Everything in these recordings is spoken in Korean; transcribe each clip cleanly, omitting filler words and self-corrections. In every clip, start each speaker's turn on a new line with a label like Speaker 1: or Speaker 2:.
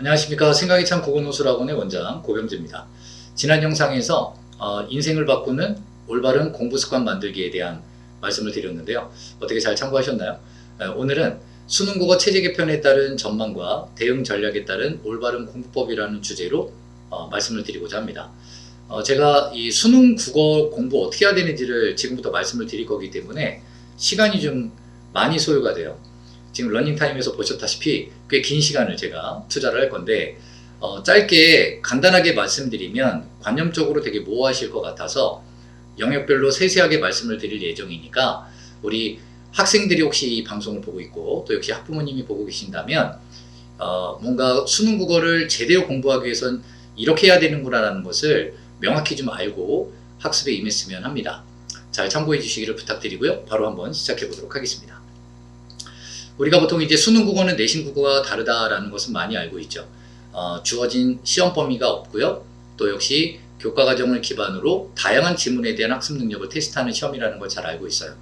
Speaker 1: 안녕하십니까. 생각이 참 고고노수학원의 원장 고병재입니다. 지난 영상에서 인생을 바꾸는 올바른 공부 습관 만들기에 대한 말씀을 드렸는데요. 어떻게 잘 참고하셨나요? 오늘은 수능 국어 체제 개편에 따른 전망과 대응 전략에 따른 올바른 공부법이라는 주제로 말씀을 드리고자 합니다. 제가 이 수능 국어 공부 어떻게 해야 되는지를 지금부터 말씀을 드릴 거기 때문에 시간이 좀 많이 소요가 돼요. 지금 러닝타임에서 보셨다시피 꽤 긴 시간을 제가 투자를 할 건데 짧게 간단하게 말씀드리면 관념적으로 되게 모호하실 것 같아서 영역별로 세세하게 말씀을 드릴 예정이니까 우리 학생들이 혹시 이 방송을 보고 있고 또 역시 학부모님이 보고 계신다면 뭔가 수능 국어를 제대로 공부하기 위해선 이렇게 해야 되는구나라는 것을 명확히 좀 알고 학습에 임했으면 합니다. 잘 참고해 주시기를 부탁드리고요. 바로 한번 시작해 보도록 하겠습니다. 우리가 보통 이제 수능 국어는 내신 국어와 다르다라는 것은 많이 알고 있죠. 주어진 시험 범위가 없고요. 또 역시 교과 과정을 기반으로 다양한 지문에 대한 학습 능력을 테스트하는 시험이라는 걸 잘 알고 있어요.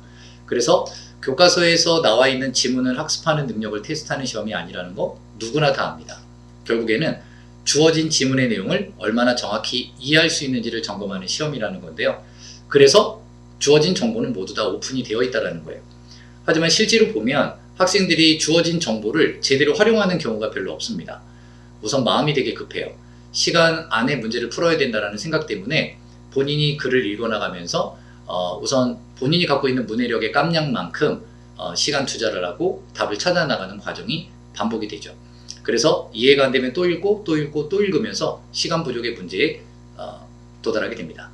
Speaker 1: 그래서 교과서에서 나와 있는 지문을 학습하는 능력을 테스트하는 시험이 아니라는 거 누구나 다 압니다. 결국에는 주어진 지문의 내용을 얼마나 정확히 이해할 수 있는지를 점검하는 시험이라는 건데요. 그래서 주어진 정보는 모두 다 오픈이 되어 있다는 거예요. 하지만 실제로 보면 학생들이 주어진 정보를 제대로 활용하는 경우가 별로 없습니다. 우선 마음이 되게 급해요. 시간 안에 문제를 풀어야 된다는 생각 때문에 본인이 글을 읽어나가면서 우선 본인이 갖고 있는 문해력의 깜냥만큼 시간 투자를 하고 답을 찾아나가는 과정이 반복이 되죠. 그래서 이해가 안 되면 또 읽고 또 읽고 또 읽으면서 시간 부족의 문제에 도달하게 됩니다.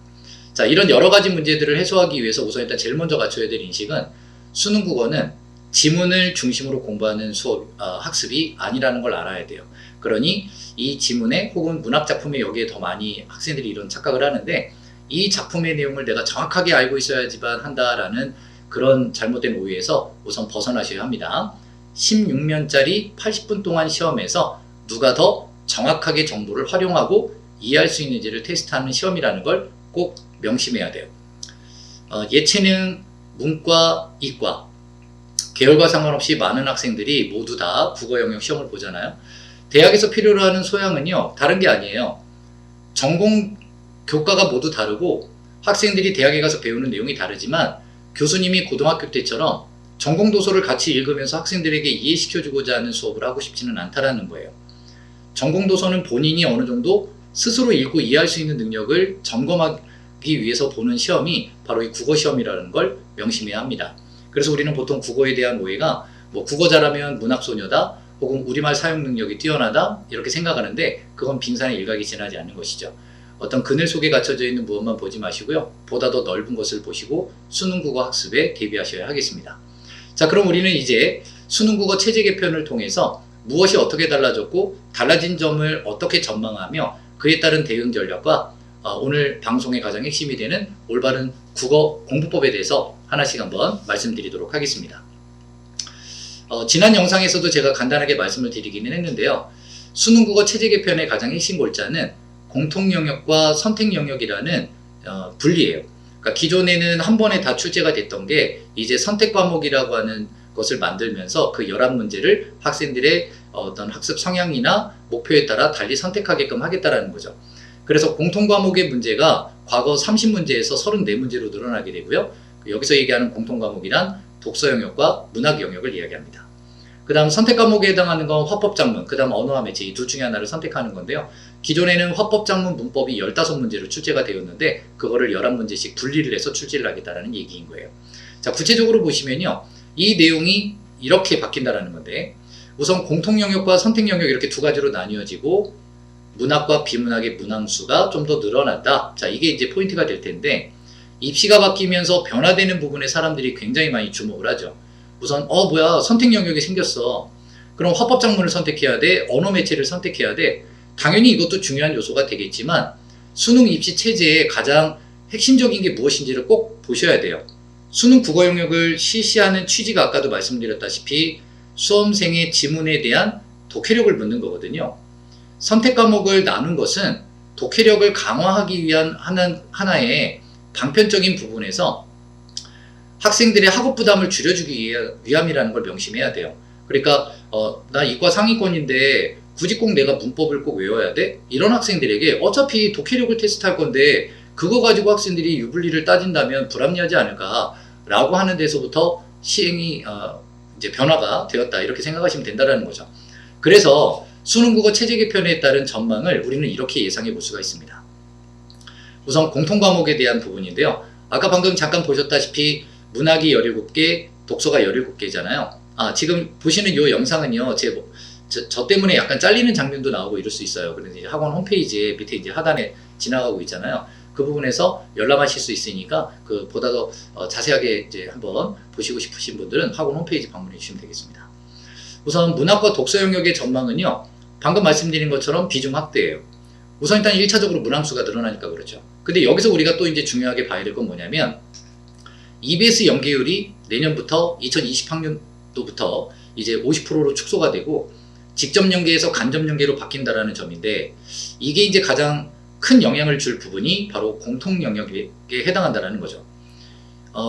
Speaker 1: 자, 이런 여러 가지 문제들을 해소하기 위해서 우선 일단 제일 먼저 갖춰야 될 인식은 수능 국어는 지문을 중심으로 공부하는 학습이 아니라는 걸 알아야 돼요. 그러니 이 지문에 혹은 문학작품에 여기에 더 많이 학생들이 이런 착각을 하는데 이 작품의 내용을 내가 정확하게 알고 있어야지만 한다라는 그런 잘못된 오해에서 우선 벗어나셔야 합니다. 16면짜리 80분 동안 시험에서 누가 더 정확하게 정보를 활용하고 이해할 수 있는지를 테스트하는 시험이라는 걸 꼭 명심해야 돼요. 예체능, 문과, 이과 계열과 상관없이 많은 학생들이 모두 다 국어 영역 시험을 보잖아요. 대학에서 필요로 하는 소양은요, 다른 게 아니에요. 전공 교과가 모두 다르고 학생들이 대학에 가서 배우는 내용이 다르지만 교수님이 고등학교 때처럼 전공 도서를 같이 읽으면서 학생들에게 이해시켜주고자 하는 수업을 하고 싶지는 않다라는 거예요. 전공 도서는 본인이 어느 정도 스스로 읽고 이해할 수 있는 능력을 점검하기 위해서 보는 시험이 바로 이 국어 시험이라는 걸 명심해야 합니다. 그래서 우리는 보통 국어에 대한 오해가 국어 잘하면 문학소녀다 혹은 우리말 사용 능력이 뛰어나다 이렇게 생각하는데 그건 빙산의 일각이 지나지 않는 것이죠. 어떤 그늘 속에 갇혀져 있는 무엇만 보지 마시고요. 보다 더 넓은 것을 보시고 수능 국어 학습에 대비하셔야 하겠습니다. 자, 그럼 우리는 이제 수능 국어 체제 개편을 통해서 무엇이 어떻게 달라졌고 달라진 점을 어떻게 전망하며 그에 따른 대응 전략과 오늘 방송의 가장 핵심이 되는 올바른 국어 공부법에 대해서 하나씩 한번 말씀드리도록 하겠습니다. 지난 영상에서도 제가 간단하게 말씀을 드리기는 했는데요. 수능 국어 체제 개편의 가장 핵심 골자는 공통 영역과 선택 영역이라는 분리예요. 그러니까 기존에는 한 번에 다 출제가 됐던 게 이제 선택 과목이라고 하는 것을 만들면서 그 11문제를 학생들의 어떤 학습 성향이나 목표에 따라 달리 선택하게끔 하겠다라는 거죠. 그래서 공통 과목의 문제가 과거 30문제에서 34문제로 늘어나게 되고요. 여기서 얘기하는 공통 과목이란 독서 영역과 문학 영역을 이야기합니다. 그 다음 선택 과목에 해당하는 건 화법 작문, 그 다음 언어와 매체 이 둘 중에 하나를 선택하는 건데요. 기존에는 화법 작문 문법이 15문제로 출제가 되었는데 그거를 11문제씩 분리를 해서 출제를 하겠다는 얘기인 거예요. 자, 구체적으로 보시면요. 이 내용이 이렇게 바뀐다는 건데 우선 공통 영역과 선택 영역 이렇게 두 가지로 나뉘어지고 문학과 비문학의 문항수가 좀 더 늘어났다. 자, 이게 이제 포인트가 될 텐데 입시가 바뀌면서 변화되는 부분에 사람들이 굉장히 많이 주목을 하죠. 우선 뭐야 선택 영역이 생겼어. 그럼 화법 작문을 선택해야 돼. 언어 매체를 선택해야 돼. 당연히 이것도 중요한 요소가 되겠지만 수능 입시 체제의 가장 핵심적인 게 무엇인지를 꼭 보셔야 돼요. 수능 국어 영역을 실시하는 취지가 아까도 말씀드렸다시피 수험생의 지문에 대한 독해력을 묻는 거거든요. 선택 과목을 나눈 것은 독해력을 강화하기 위한 하나의 방편적인 부분에서 학생들의 학업 부담을 줄여주기 위함이라는 걸 명심해야 돼요. 그러니까 나 이과 상위권인데 굳이 꼭 내가 문법을 꼭 외워야 돼? 이런 학생들에게 어차피 독해력을 테스트할 건데 그거 가지고 학생들이 유불리를 따진다면 불합리하지 않을까라고 하는 데서부터 시행이 이제 변화가 되었다 이렇게 생각하시면 된다는 거죠. 그래서 수능국어 체제 개편에 따른 전망을 우리는 이렇게 예상해 볼 수가 있습니다. 우선 공통과목에 대한 부분인데요. 아까 방금 잠깐 보셨다시피 문학이 17개, 독서가 17개잖아요. 지금 보시는 이 영상은요, 저 때문에 약간 잘리는 장면도 나오고 이럴 수 있어요. 그래서 이제 학원 홈페이지에 밑에 이제 하단에 지나가고 있잖아요. 그 부분에서 열람하실 수 있으니까 보다 더 자세하게 이제 한번 보시고 싶으신 분들은 학원 홈페이지 방문해 주시면 되겠습니다. 우선 문학과 독서 영역의 전망은요, 방금 말씀드린 것처럼 비중 확대예요. 우선 일단 1차적으로 문항수가 늘어나니까 그렇죠. 근데 여기서 우리가 또 이제 중요하게 봐야 될 건 뭐냐면 EBS 연계율이 내년부터 2020학년도부터 이제 50%로 축소가 되고 직접 연계에서 간접 연계로 바뀐다라는 점인데 이게 이제 가장 큰 영향을 줄 부분이 바로 공통 영역에 해당한다라는 거죠.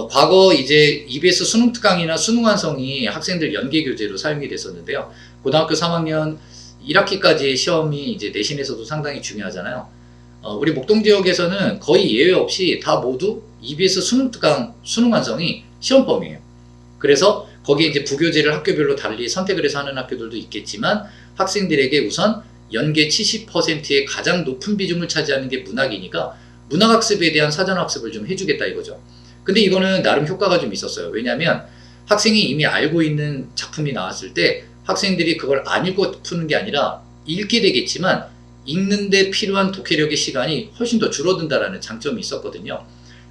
Speaker 1: 과거 이제 EBS 수능 특강이나 수능 완성이 학생들 연계 교재로 사용이 됐었는데요. 고등학교 3학년 1학기까지의 시험이 이제 내신에서도 상당히 중요하잖아요. 우리 목동 지역에서는 거의 예외 없이 다 모두 EBS 수능 특강 수능 완성이 시험범위에요. 그래서 거기에 이제 부교재를 학교별로 달리 선택을 해서 하는 학교들도 있겠지만 학생들에게 우선 연계 70%의 가장 높은 비중을 차지하는 게 문학이니까 문학학습에 대한 사전학습을 좀 해주겠다 이거죠. 근데 이거는 나름 효과가 좀 있었어요. 왜냐하면 학생이 이미 알고 있는 작품이 나왔을 때 학생들이 그걸 안 읽고 푸는 게 아니라 읽게 되겠지만 읽는데 필요한 독해력의 시간이 훨씬 더 줄어든다라는 장점이 있었거든요.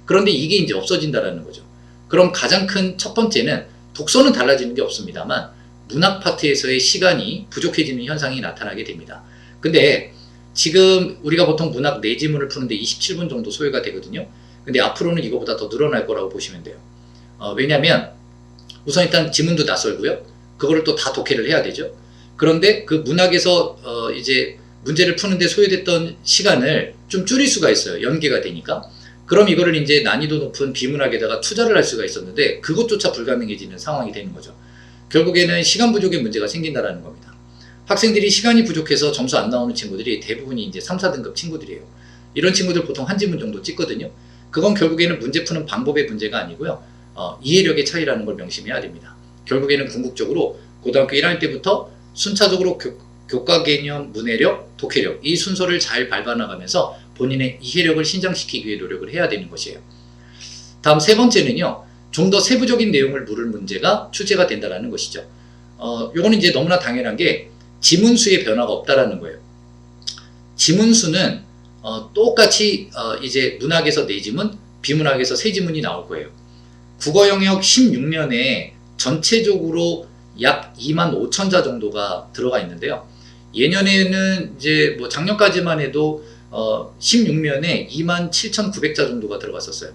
Speaker 1: 그런데 이게 이제 없어진다라는 거죠. 그럼 가장 큰 첫 번째는 독서는 달라지는 게 없습니다만 문학 파트에서의 시간이 부족해지는 현상이 나타나게 됩니다. 근데 지금 우리가 보통 문학 4지문을 푸는데 27분 정도 소요가 되거든요. 근데 앞으로는 이거보다 더 늘어날 거라고 보시면 돼요. 왜냐면 우선 일단 지문도 낯설고요. 그거를 또 다 독해를 해야 되죠. 그런데 그 문학에서 이제 문제를 푸는데 소요됐던 시간을 좀 줄일 수가 있어요. 연계가 되니까. 그럼 이거를 이제 난이도 높은 비문학에다가 투자를 할 수가 있었는데 그것조차 불가능해지는 상황이 되는 거죠. 결국에는 시간 부족의 문제가 생긴다라는 겁니다. 학생들이 시간이 부족해서 점수 안 나오는 친구들이 대부분이 이제 3, 4등급 친구들이에요. 이런 친구들 보통 한 지문 정도 찍거든요. 그건 결국에는 문제 푸는 방법의 문제가 아니고요. 이해력의 차이라는 걸 명심해야 됩니다. 결국에는 궁극적으로 고등학교 1학년 때부터 순차적으로 교과 개념, 문해력, 독해력 이 순서를 잘 밟아나가면서 본인의 이해력을 신장시키기 위해 노력을 해야 되는 것이에요. 다음 세 번째는요. 좀 더 세부적인 내용을 물을 문제가 출제가 된다는 것이죠. 요거는 이제 너무나 당연한 게 지문수의 변화가 없다라는 거예요. 지문수는 똑같이 이제 문학에서 4지문, 비문학에서 3지문이 나올 거예요. 국어 영역 16년에 전체적으로 약 25,000자 정도가 들어가 있는데요. 예년에는 이제 뭐 작년까지만 해도 16면에 27,900자 정도가 들어갔었어요.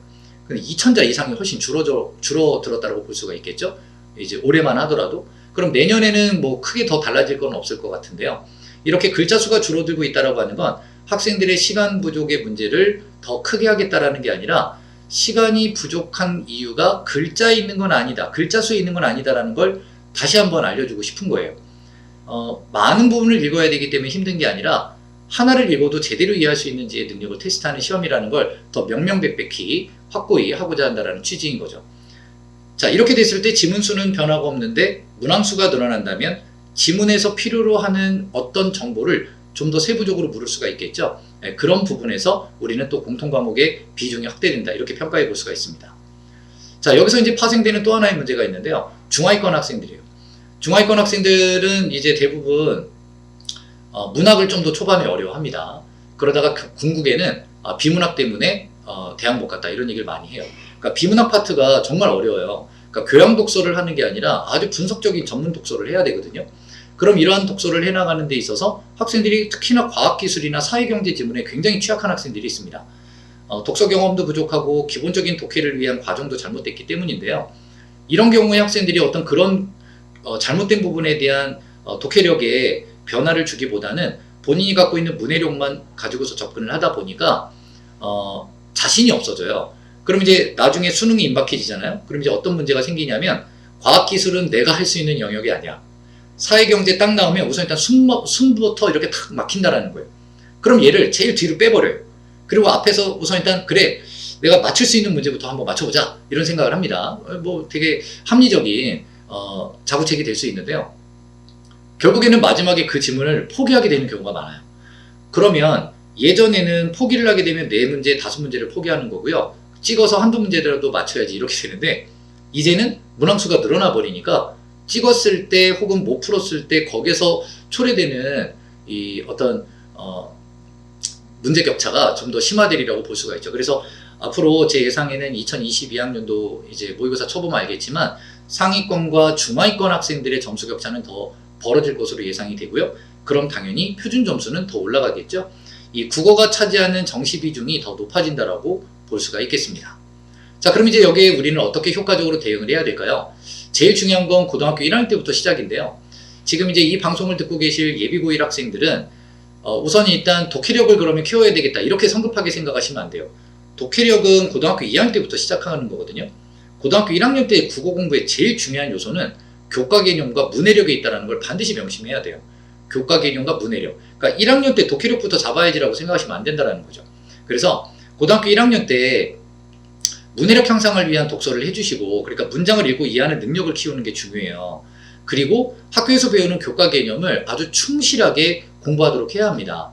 Speaker 1: 근데 2,000자 이상이 훨씬 줄어들었다고 볼 수가 있겠죠. 이제 올해만 하더라도. 그럼 내년에는 뭐 크게 더 달라질 건 없을 것 같은데요. 이렇게 글자 수가 줄어들고 있다라고 하는 건 학생들의 시간 부족의 문제를 더 크게 하겠다라는 게 아니라 시간이 부족한 이유가 글자에 있는 건 아니다. 글자 수에 있는 건 아니다라는 걸 다시 한번 알려주고 싶은 거예요. 많은 부분을 읽어야 되기 때문에 힘든 게 아니라 하나를 읽어도 제대로 이해할 수 있는지의 능력을 테스트하는 시험이라는 걸 더 명명백백히 확고히 하고자 한다는 취지인 거죠. 자, 이렇게 됐을 때 지문수는 변화가 없는데 문항수가 늘어난다면 지문에서 필요로 하는 어떤 정보를 좀 더 세부적으로 물을 수가 있겠죠. 그런 부분에서 우리는 또 공통과목의 비중이 확대된다 이렇게 평가해 볼 수가 있습니다. 자, 여기서 이제 파생되는 또 하나의 문제가 있는데요. 중하위권 학생들이에요. 중하위권 학생들은 이제 대부분 문학을 좀 더 초반에 어려워합니다. 그러다가 궁극에는 비문학 때문에 대학 못 갔다 이런 얘기를 많이 해요. 그러니까 비문학 파트가 정말 어려워요. 그러니까 교양 독서를 하는 게 아니라 아주 분석적인 전문 독서를 해야 되거든요. 그럼 이러한 독서를 해나가는 데 있어서 학생들이 특히나 과학기술이나 사회경제 지문에 굉장히 취약한 학생들이 있습니다. 독서 경험도 부족하고 기본적인 독해를 위한 과정도 잘못됐기 때문인데요. 이런 경우에 학생들이 어떤 그런 잘못된 부분에 대한 독해력에 변화를 주기보다는 본인이 갖고 있는 문해력만 가지고서 접근을 하다 보니까 자신이 없어져요. 그럼 이제 나중에 수능이 임박해지잖아요. 그럼 이제 어떤 문제가 생기냐면 과학기술은 내가 할 수 있는 영역이 아니야. 사회경제 딱 나오면 우선 일단 숨부터 이렇게 탁 막힌다라는 거예요. 그럼 얘를 제일 뒤로 빼버려요. 그리고 앞에서 우선 일단 그래 내가 맞출 수 있는 문제부터 한번 맞춰보자 이런 생각을 합니다. 뭐 되게 합리적인 자구책이 될 수 있는데요. 결국에는 마지막에 그 지문을 포기하게 되는 경우가 많아요. 그러면 예전에는 포기를 하게 되면 4문제, 5문제를 포기하는 거고요. 찍어서 한두 문제라도 맞춰야지 이렇게 되는데 이제는 문항수가 늘어나 버리니까 찍었을 때 혹은 못 풀었을 때 거기서 초래되는 이 어떤 문제 격차가 좀 더 심화되리라고 볼 수가 있죠. 그래서 앞으로 제 예상에는 2022학년도 이제 모의고사 쳐보면 알겠지만 상위권과 중하위권 학생들의 점수 격차는 더 벌어질 것으로 예상이 되고요. 그럼 당연히 표준 점수는 더 올라가겠죠. 이 국어가 차지하는 정시 비중이 더 높아진다라고 볼 수가 있겠습니다. 자, 그럼 이제 여기에 우리는 어떻게 효과적으로 대응을 해야 될까요? 제일 중요한 건 고등학교 1학년 때부터 시작인데요. 지금 이제 이 방송을 듣고 계실 예비고1 학생들은 우선 일단 독해력을 그러면 키워야 되겠다 이렇게 성급하게 생각하시면 안 돼요. 독해력은 고등학교 2학년 때부터 시작하는 거거든요. 고등학교 1학년 때 국어 공부의 제일 중요한 요소는 교과 개념과 문해력에 있다는 걸 반드시 명심해야 돼요. 교과 개념과 문해력. 그러니까 1학년 때 독해력부터 잡아야지라고 생각하시면 안 된다는 거죠. 그래서 고등학교 1학년 때 문해력 향상을 위한 독서를 해주시고, 그러니까 문장을 읽고 이해하는 능력을 키우는 게 중요해요. 그리고 학교에서 배우는 교과 개념을 아주 충실하게 공부하도록 해야 합니다.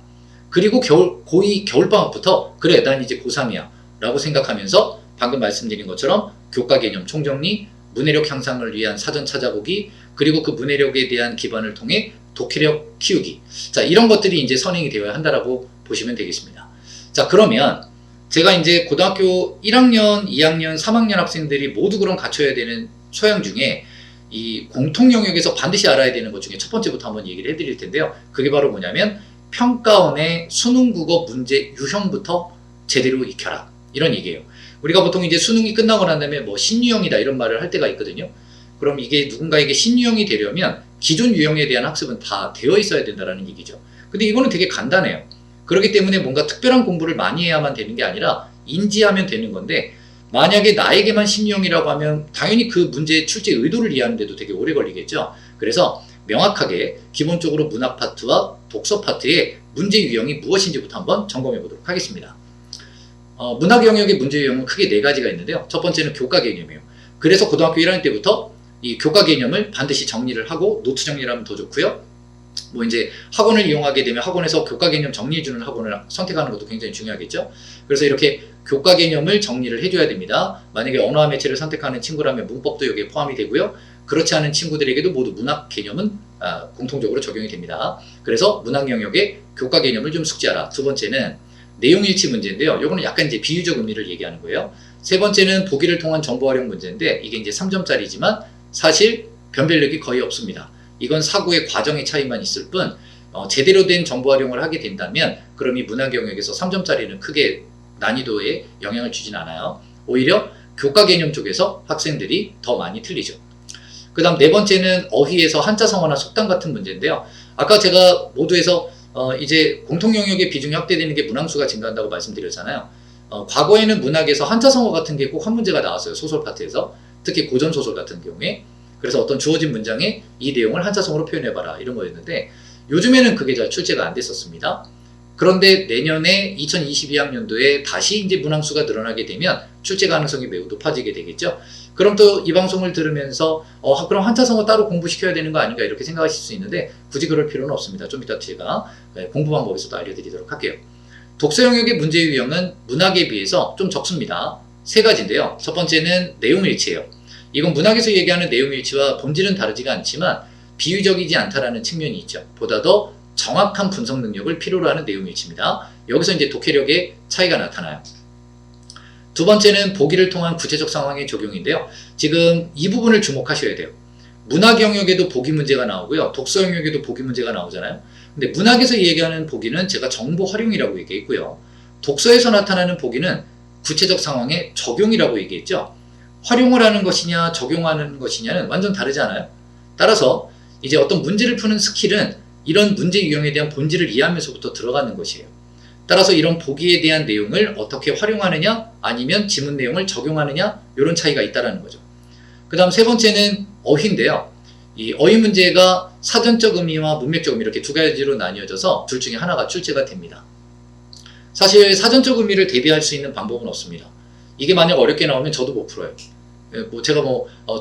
Speaker 1: 그리고 고2 겨울방학부터 그래 난 이제 고3이야 라고 생각하면서 방금 말씀드린 것처럼 교과 개념 총정리, 문해력 향상을 위한 사전 찾아보기, 그리고 그 문해력에 대한 기반을 통해 독해력 키우기. 자, 이런 것들이 이제 선행이 되어야 한다라고 보시면 되겠습니다. 자, 그러면 제가 이제 고등학교 1학년, 2학년, 3학년 학생들이 모두 그럼 갖춰야 되는 소양 중에 이 공통 영역에서 반드시 알아야 되는 것 중에 첫 번째부터 한번 얘기를 해드릴 텐데요. 그게 바로 뭐냐면 평가원의 수능 국어 문제 유형부터 제대로 익혀라. 이런 얘기예요. 우리가 보통 이제 수능이 끝나고 난 다음에 뭐 신유형이다 이런 말을 할 때가 있거든요. 그럼 이게 누군가에게 신유형이 되려면 기존 유형에 대한 학습은 다 되어 있어야 된다는 얘기죠. 근데 이거는 되게 간단해요. 그렇기 때문에 뭔가 특별한 공부를 많이 해야만 되는 게 아니라 인지하면 되는 건데, 만약에 나에게만 신유형이라고 하면 당연히 그 문제의 출제 의도를 이해하는데도 되게 오래 걸리겠죠. 그래서 명확하게 기본적으로 문학 파트와 독서 파트의 문제 유형이 무엇인지부터 한번 점검해 보도록 하겠습니다. 문학 영역의 문제 유형은 크게 4가지가 있는데요. 첫 번째는 교과 개념이에요. 그래서 고등학교 1학년 때부터 이 교과 개념을 반드시 정리를 하고 노트 정리를 하면 더 좋고요. 뭐 이제 학원을 이용하게 되면 학원에서 교과 개념 정리해주는 학원을 선택하는 것도 굉장히 중요하겠죠. 그래서 이렇게 교과 개념을 정리를 해줘야 됩니다. 만약에 언어와 매체를 선택하는 친구라면 문법도 여기에 포함이 되고요. 그렇지 않은 친구들에게도 모두 문학 개념은 공통적으로 적용이 됩니다. 그래서 문학 영역의 교과 개념을 좀 숙지하라. 두 번째는 내용일치 문제인데요. 이거는 약간 이제 비유적 의미를 얘기하는 거예요. 세 번째는 보기를 통한 정보 활용 문제인데 이게 이제 3점짜리지만 사실 변별력이 거의 없습니다. 이건 사고의 과정의 차이만 있을 뿐 제대로 된 정보 활용을 하게 된다면 그럼 이 문학 영역에서 3점짜리는 크게 난이도에 영향을 주진 않아요. 오히려 교과 개념 쪽에서 학생들이 더 많이 틀리죠. 그 다음 네 번째는 어휘에서 한자성어나 속담 같은 문제인데요. 아까 제가 모두에서 이제 공통 영역의 비중이 확대되는 게 문항수가 증가한다고 말씀드렸잖아요. 과거에는 문학에서 한자성어 같은 게 꼭 한 문제가 나왔어요. 소설 파트에서. 특히 고전소설 같은 경우에. 그래서 어떤 주어진 문장에 이 내용을 한자성어로 표현해봐라 이런 거였는데 요즘에는 그게 잘 출제가 안 됐었습니다. 그런데 내년에 2022학년도에 다시 이제 문항수가 늘어나게 되면 출제 가능성이 매우 높아지게 되겠죠. 그럼 또 이 방송을 들으면서 그럼 한자성어 따로 공부시켜야 되는 거 아닌가 이렇게 생각하실 수 있는데 굳이 그럴 필요는 없습니다. 좀 이따 제가 공부 방법에서도 알려드리도록 할게요. 독서 영역의 문제 유형은 문학에 비해서 좀 적습니다. 3가지인데요. 첫 번째는 내용일치예요. 이건 문학에서 얘기하는 내용일치와 본질은 다르지가 않지만 비유적이지 않다라는 측면이 있죠. 보다 더 정확한 분석 능력을 필요로 하는 내용일치입니다. 여기서 이제 독해력의 차이가 나타나요. 두 번째는 보기를 통한 구체적 상황의 적용인데요. 지금 이 부분을 주목하셔야 돼요. 문학 영역에도 보기 문제가 나오고요. 독서 영역에도 보기 문제가 나오잖아요. 근데 문학에서 얘기하는 보기는 제가 정보 활용이라고 얘기했고요. 독서에서 나타나는 보기는 구체적 상황의 적용이라고 얘기했죠. 활용을 하는 것이냐 적용하는 것이냐는 완전 다르지 않아요? 따라서 이제 어떤 문제를 푸는 스킬은 이런 문제 유형에 대한 본질을 이해하면서부터 들어가는 것이에요. 따라서 이런 보기에 대한 내용을 어떻게 활용하느냐 아니면 지문 내용을 적용하느냐 이런 차이가 있다는 거죠. 그 다음 세 번째는 어휘인데요. 이 어휘 문제가 사전적 의미와 문맥적 의미 이렇게 두 가지로 나뉘어져서 둘 중에 하나가 출제가 됩니다. 사실 사전적 의미를 대비할 수 있는 방법은 없습니다. 이게 만약 어렵게 나오면 저도 못 풀어요. 제가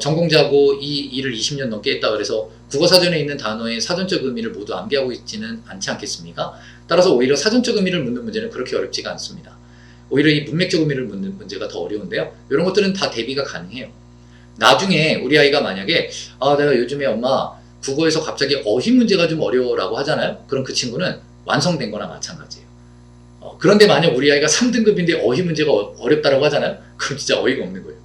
Speaker 1: 전공자고 이 일을 20년 넘게 했다 그래서 국어사전에 있는 단어의 사전적 의미를 모두 암기하고 있지는 않지 않겠습니까? 따라서 오히려 사전적 의미를 묻는 문제는 그렇게 어렵지가 않습니다. 오히려 이 문맥적 의미를 묻는 문제가 더 어려운데요. 이런 것들은 다 대비가 가능해요. 나중에 우리 아이가 만약에 내가 요즘에 엄마 국어에서 갑자기 어휘 문제가 좀 어려워라고 하잖아요. 그럼 그 친구는 완성된 거나 마찬가지예요. 그런데 만약 우리 아이가 3등급인데 어휘 문제가 어렵다라고 하잖아요. 그럼 진짜 어이가 없는 거예요.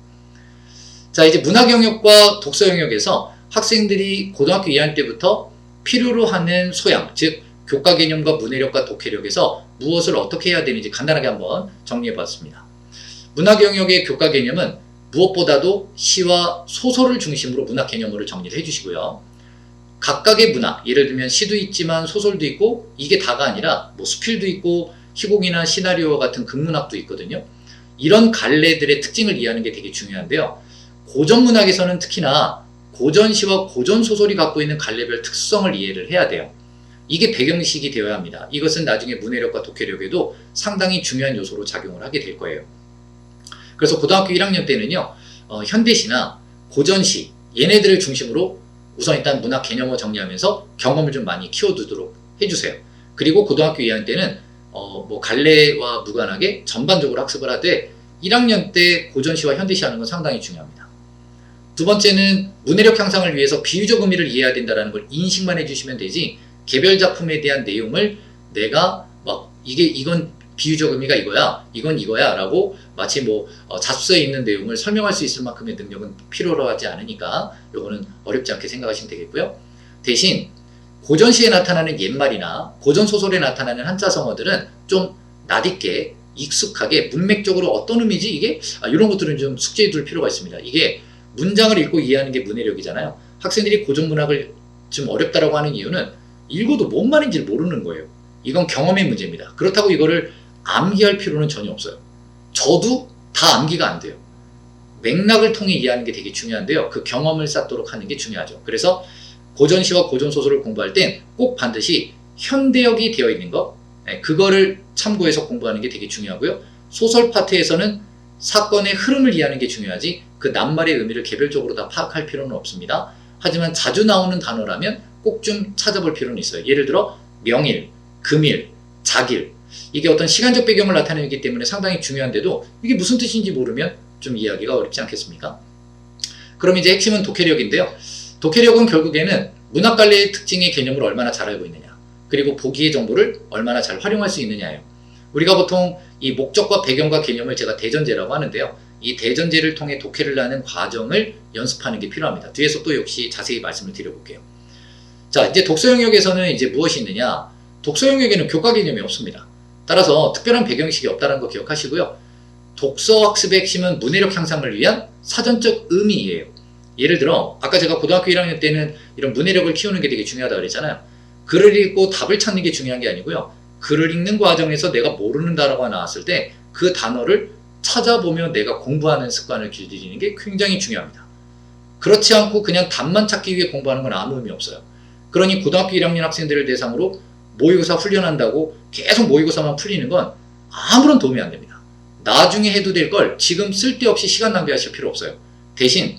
Speaker 1: 자, 이제 문학 영역과 독서 영역에서 학생들이 고등학교 2학년 때부터 필요로 하는 소양, 즉 교과 개념과 문해력과 독해력에서 무엇을 어떻게 해야 되는지 간단하게 한번 정리해 봤습니다. 문학 영역의 교과 개념은 무엇보다도 시와 소설을 중심으로 문학 개념을 정리를 해주시고요. 각각의 문학, 예를 들면 시도 있지만 소설도 있고 이게 다가 아니라 수필도 있고 희곡이나 시나리오와 같은 극문학도 있거든요. 이런 갈래들의 특징을 이해하는 게 되게 중요한데요. 고전문학에서는 특히나 고전시와 고전소설이 갖고 있는 갈래별 특성을 이해를 해야 돼요. 이게 배경식이 되어야 합니다. 이것은 나중에 문해력과 독해력에도 상당히 중요한 요소로 작용을 하게 될 거예요. 그래서 고등학교 1학년 때는요, 현대시나 고전시, 얘네들을 중심으로 우선 일단 문학 개념을 정리하면서 경험을 좀 많이 키워두도록 해주세요. 그리고 고등학교 2학년 때는 갈래와 무관하게 전반적으로 학습을 하되 1학년 때 고전시와 현대시 하는 건 상당히 중요합니다. 두 번째는 문해력 향상을 위해서 비유적 의미를 이해해야 된다는 걸 인식만 해주시면 되지 개별 작품에 대한 내용을 내가 이건 비유적 의미가 이거야, 이건 이거야 라고 마치 자습서에 있는 내용을 설명할 수 있을 만큼의 능력은 필요로 하지 않으니까 요거는 어렵지 않게 생각하시면 되겠고요. 대신 고전시에 나타나는 옛말이나 고전소설에 나타나는 한자성어들은 좀 낯익게 익숙하게 문맥적으로 어떤 의미지 이게? 이런 것들은 좀 숙제해 둘 필요가 있습니다. 이게 문장을 읽고 이해하는 게 문해력이잖아요. 학생들이 고전문학을 좀 어렵다라고 하는 이유는 읽어도 뭔 말인지 모르는 거예요. 이건 경험의 문제입니다. 그렇다고 이거를 암기할 필요는 전혀 없어요. 저도 다 암기가 안 돼요. 맥락을 통해 이해하는 게 되게 중요한데요. 그 경험을 쌓도록 하는 게 중요하죠. 그래서 고전시와 고전소설을 공부할 땐 꼭 반드시 현대역이 되어 있는 것, 그거를 참고해서 공부하는 게 되게 중요하고요. 소설 파트에서는 사건의 흐름을 이해하는 게 중요하지 그 낱말의 의미를 개별적으로 다 파악할 필요는 없습니다. 하지만 자주 나오는 단어라면 꼭 좀 찾아볼 필요는 있어요. 예를 들어 명일, 금일, 작일, 이게 어떤 시간적 배경을 나타내기 때문에 상당히 중요한데도 이게 무슨 뜻인지 모르면 좀 이해하기가 어렵지 않겠습니까? 그럼 이제 핵심은 독해력인데요. 독해력은 결국에는 문학갈래의 특징의 개념을 얼마나 잘 알고 있느냐, 그리고 보기의 정보를 얼마나 잘 활용할 수 있느냐예요. 우리가 보통 이 목적과 배경과 개념을 제가 대전제라고 하는데요. 이 대전제를 통해 독해를 하는 과정을 연습하는 게 필요합니다. 뒤에서 또 역시 자세히 말씀을 드려볼게요. 자, 이제 독서 영역에서는 이제 무엇이 있느냐? 독서 영역에는 교과 개념이 없습니다. 따라서 특별한 배경식이 없다는 거 기억하시고요. 독서 학습의 핵심은 문해력 향상을 위한 사전적 의미예요. 예를 들어 아까 제가 고등학교 1학년 때는 이런 문해력을 키우는 게 되게 중요하다고 그랬잖아요. 글을 읽고 답을 찾는 게 중요한 게 아니고요. 글을 읽는 과정에서 내가 모르는 단어가 나왔을 때 그 단어를 찾아보며 내가 공부하는 습관을 길들이는 게 굉장히 중요합니다. 그렇지 않고 그냥 답만 찾기 위해 공부하는 건 아무 의미 없어요. 그러니 고등학교 1학년 학생들을 대상으로 모의고사 훈련한다고 계속 모의고사만 풀리는 건 아무런 도움이 안 됩니다. 나중에 해도 될 걸 지금 쓸데없이 시간 낭비하실 필요 없어요. 대신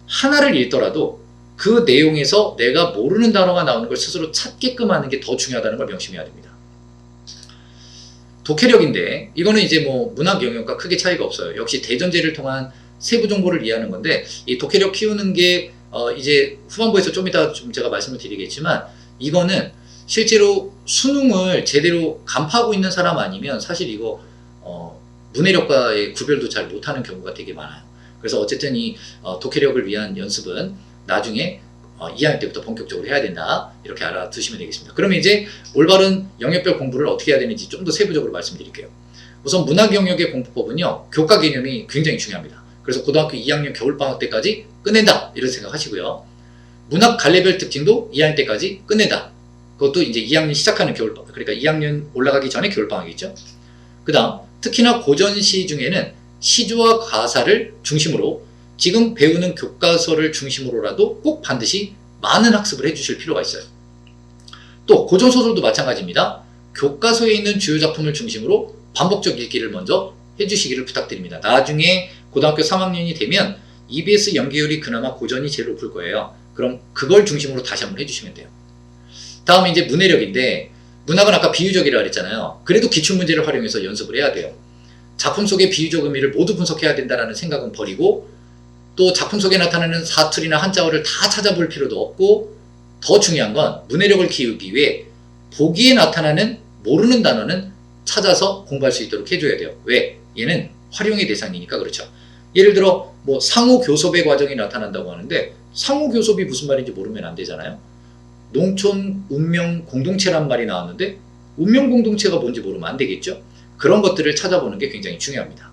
Speaker 1: 하나를 읽더라도 그 내용에서 내가 모르는 단어가 나오는 걸 스스로 찾게끔 하는 게 더 중요하다는 걸 명심해야 됩니다. 독해력인데 이거는 이제 문학 영역과 크게 차이가 없어요. 역시 대전제를 통한 세부 정보를 이해하는 건데 이 독해력 키우는 게 이제 후반부에서 좀 이따 제가 말씀을 드리겠지만 이거는 실제로 수능을 제대로 간파하고 있는 사람 아니면 사실 이거 문해력과의 구별도 잘 못하는 경우가 되게 많아요. 그래서 어쨌든 이 독해력을 위한 연습은 나중에 2학년 때부터 본격적으로 해야 된다, 이렇게 알아두시면 되겠습니다. 그러면 이제 올바른 영역별 공부를 어떻게 해야 되는지 좀 더 세부적으로 말씀드릴게요. 우선 문학 영역의 공부법은요, 교과 개념이 굉장히 중요합니다. 그래서 고등학교 2학년 겨울방학 때까지 끝낸다, 이런 생각하시고요. 문학 갈래별 특징도 2학년 때까지 끝낸다. 그것도 이제 2학년 시작하는 겨울방학, 그러니까 2학년 올라가기 전에 겨울방학이죠. 그 다음 특히나 고전시 중에는 시조와 가사를 중심으로 지금 배우는 교과서를 중심으로라도 꼭 반드시 많은 학습을 해주실 필요가 있어요. 또 고전소설도 마찬가지입니다. 교과서에 있는 주요 작품을 중심으로 반복적 읽기를 먼저 해주시기를 부탁드립니다. 나중에 고등학교 3학년이 되면 EBS 연계율이 그나마 고전이 제일 높을 거예요. 그럼 그걸 중심으로 다시 한번 해주시면 돼요. 다음에 이제 문해력인데, 문학은 아까 비유적이라 그랬잖아요. 그래도 기출문제를 활용해서 연습을 해야 돼요. 작품 속의 비유적 의미를 모두 분석해야 된다는 생각은 버리고, 또 작품 속에 나타나는 사투리나 한자어를 다 찾아볼 필요도 없고, 더 중요한 건 문해력을 키우기 위해 보기에 나타나는 모르는 단어는 찾아서 공부할 수 있도록 해줘야 돼요. 왜? 얘는 활용의 대상이니까 그렇죠. 예를 들어 뭐 상호교섭의 과정이 나타난다고 하는데, 상호교섭이 무슨 말인지 모르면 안 되잖아요. 농촌 운명 공동체란 말이 나왔는데 운명 공동체가 뭔지 모르면 안 되겠죠. 그런 것들을 찾아보는 게 굉장히 중요합니다.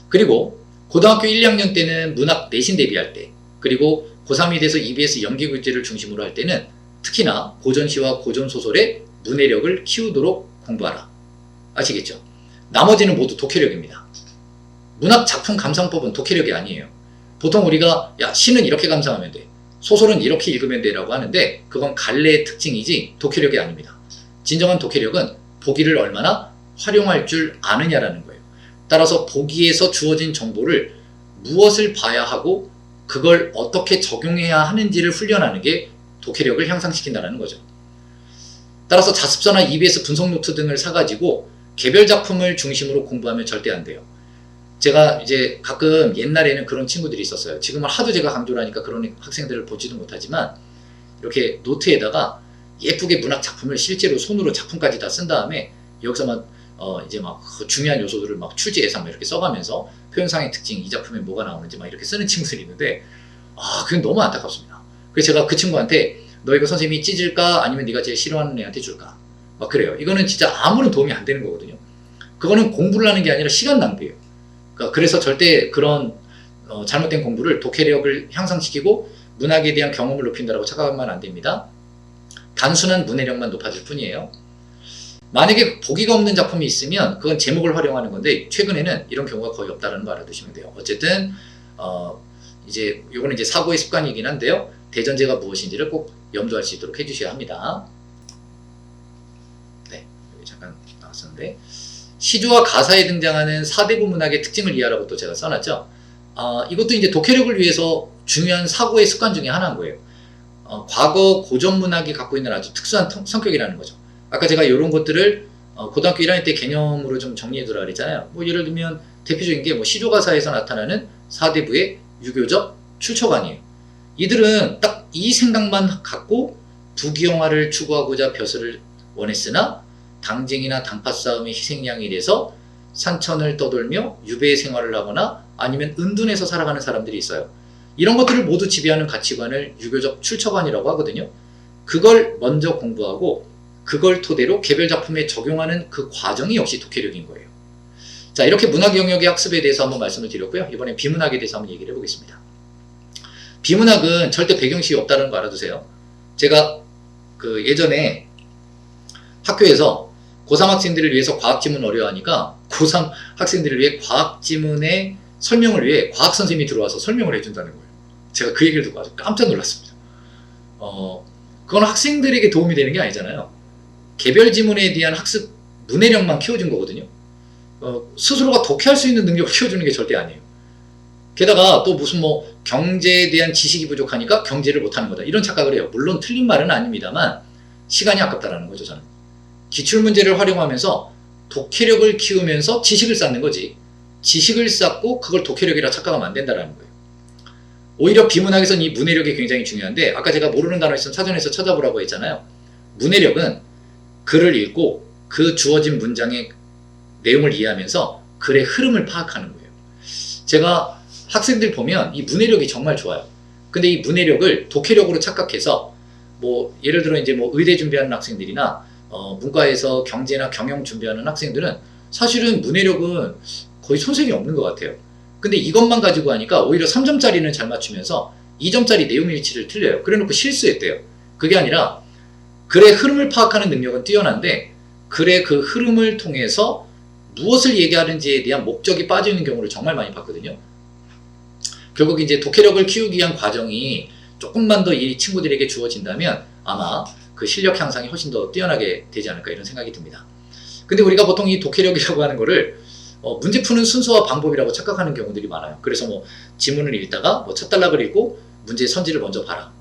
Speaker 1: 그리고 고등학교 1, 2학년 때는 문학 내신 대비할 때, 그리고 고3이 돼서 EBS 연기교재를 중심으로 할 때는 특히나 고전시와 고전소설의 문해력을 키우도록 공부하라. 아시겠죠? 나머지는 모두 독해력입니다. 문학 작품 감상법은 독해력이 아니에요. 보통 우리가 야, 시는 이렇게 감상하면 돼, 소설은 이렇게 읽으면 돼라고 하는데, 그건 갈래의 특징이지 독해력이 아닙니다. 진정한 독해력은 보기를 얼마나 활용할 줄 아느냐라는 거예요. 따라서 보기에서 주어진 정보를 무엇을 봐야 하고 그걸 어떻게 적용해야 하는지를 훈련하는 게 독해력을 향상시킨다는 거죠. 따라서 자습서나 EBS 분석 노트 등을 사가지고 개별 작품을 중심으로 공부하면 절대 안 돼요. 제가 이제 가끔 옛날에는 그런 친구들이 있었어요. 지금은 하도 제가 강조를 하니까 그런 학생들을 보지도 못하지만, 이렇게 노트에다가 예쁘게 문학 작품을 실제로 손으로 작품까지 다 쓴 다음에 여기서 막 이제 막 중요한 요소들을 막 출제 예상 이렇게 써가면서 표현상의 특징, 이 작품에 뭐가 나오는지 막 이렇게 쓰는 친구들이 있는데, 그건 너무 안타깝습니다. 그래서 제가 그 친구한테 너 이거 선생님이 찢을까 아니면 네가 제일 싫어하는 애한테 줄까 막 그래요. 이거는 진짜 아무런 도움이 안 되는 거거든요. 그거는 공부를 하는 게 아니라 시간 낭비예요. 그래서 절대 그런 잘못된 공부를 독해력을 향상시키고 문학에 대한 경험을 높인다고 착각하면 안 됩니다. 단순한 문해력만 높아질 뿐이에요. 만약에 보기가 없는 작품이 있으면 그건 제목을 활용하는 건데, 최근에는 이런 경우가 거의 없다는 거 알아두시면 돼요. 어쨌든 이제 요거는 이제 사고의 습관이긴 한데요. 대전제가 무엇인지를 꼭 염두할 수 있도록 해주셔야 합니다. 네, 여기 잠깐 나왔었는데, 시조와 가사에 등장하는 4대부 문학의 특징을 이해하라고 또 제가 써놨죠. 이것도 이제 독해력을 위해서 중요한 사고의 습관 중에 하나인 거예요. 과거 고전 문학이 갖고 있는 아주 특수한 성격이라는 거죠. 아까 제가 이런 것들을 고등학교 1학년 때 개념으로 좀 정리해두라 그랬잖아요. 뭐 예를 들면 대표적인 게 뭐 시조 가사에서 나타나는 4대부의 유교적 출처관이에요. 이들은 딱 이 생각만 갖고 부귀영화를 추구하고자 벼슬을 원했으나 당쟁이나 당파 싸움의 희생양이 돼서 산천을 떠돌며 유배 생활을 하거나 아니면 은둔해서 살아가는 사람들이 있어요. 이런 것들을 모두 지배하는 가치관을 유교적 출처관이라고 하거든요. 그걸 먼저 공부하고 그걸 토대로 개별 작품에 적용하는 그 과정이 역시 독해력인 거예요. 자, 이렇게 문학 영역의 학습에 대해서 한번 말씀을 드렸고요. 이번에 비문학에 대해서 한번 얘기를 해보겠습니다. 비문학은 절대 배경식이 없다는 거 알아두세요. 제가 예전에 학교에서 고3 학생들을 위해서 과학지문 어려워하니까 고3 학생들을 위해 과학지문의 설명을 위해 과학 선생님이 들어와서 설명을 해준다는 거예요. 제가 그 얘기를 듣고 아주 깜짝 놀랐습니다. 그건 학생들에게 도움이 되는 게 아니잖아요. 개별 지문에 대한 학습 문해력만 키워준 거거든요. 스스로가 독해할 수 있는 능력을 키워주는 게 절대 아니에요. 게다가 또 무슨 뭐 경제에 대한 지식이 부족하니까 경제를 못하는 거다, 이런 착각을 해요. 물론 틀린 말은 아닙니다만 시간이 아깝다라는 거죠. 저는 기출문제를 활용하면서 독해력을 키우면서 지식을 쌓는 거지, 지식을 쌓고 그걸 독해력이라 착각하면 안 된다는 거예요. 오히려 비문학에서는 이 문해력이 굉장히 중요한데, 아까 제가 모르는 단어 있으면 사전에서 찾아보라고 했잖아요. 문해력은 글을 읽고 그 주어진 문장의 내용을 이해하면서 글의 흐름을 파악하는 거예요. 제가 학생들 보면 이 문해력이 정말 좋아요. 근데 이 문해력을 독해력으로 착각해서 뭐 예를 들어 이제 뭐 의대 준비하는 학생들이나 문과에서 경제나 경영 준비하는 학생들은 사실은 문해력은 거의 손색이 없는 것 같아요. 근데 이것만 가지고 하니까 오히려 3점짜리는 잘 맞추면서 2점짜리 내용 일치를 틀려요. 그래놓고 실수했대요. 그게 아니라 글의 흐름을 파악하는 능력은 뛰어난데 글의 그 흐름을 통해서 무엇을 얘기하는지에 대한 목적이 빠지는 경우를 정말 많이 봤거든요. 결국 이제 독해력을 키우기 위한 과정이 조금만 더 이 친구들에게 주어진다면 아마 그 실력 향상이 훨씬 더 뛰어나게 되지 않을까 이런 생각이 듭니다. 근데 우리가 보통 이 독해력이라고 하는 거를 문제 푸는 순서와 방법이라고 착각하는 경우들이 많아요. 그래서 뭐 지문을 읽다가 뭐 첫 단락을 읽고 문제의 선지를 먼저 봐라.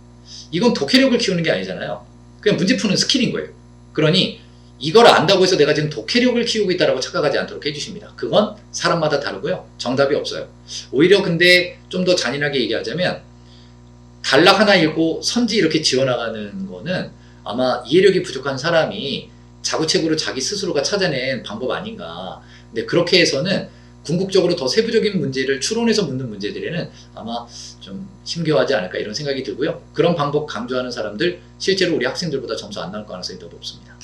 Speaker 1: 이건 독해력을 키우는 게 아니잖아요. 그냥 문제 푸는 스킬인 거예요. 그러니 이걸 안다고 해서 내가 지금 독해력을 키우고 있다라고 착각하지 않도록 해주십니다. 그건 사람마다 다르고요. 정답이 없어요. 오히려 근데 좀 더 잔인하게 얘기하자면 단락 하나 읽고 선지 이렇게 지어나가는 거는 아마 이해력이 부족한 사람이 자구책으로 자기 스스로가 찾아낸 방법 아닌가. 근데 그렇게 해서는 궁극적으로 더 세부적인 문제를 추론해서 묻는 문제들에는 아마 좀 힘겨워하지 않을까 이런 생각이 들고요. 그런 방법 강조하는 사람들 실제로 우리 학생들보다 점수 안 나올 가능성이 더 높습니다.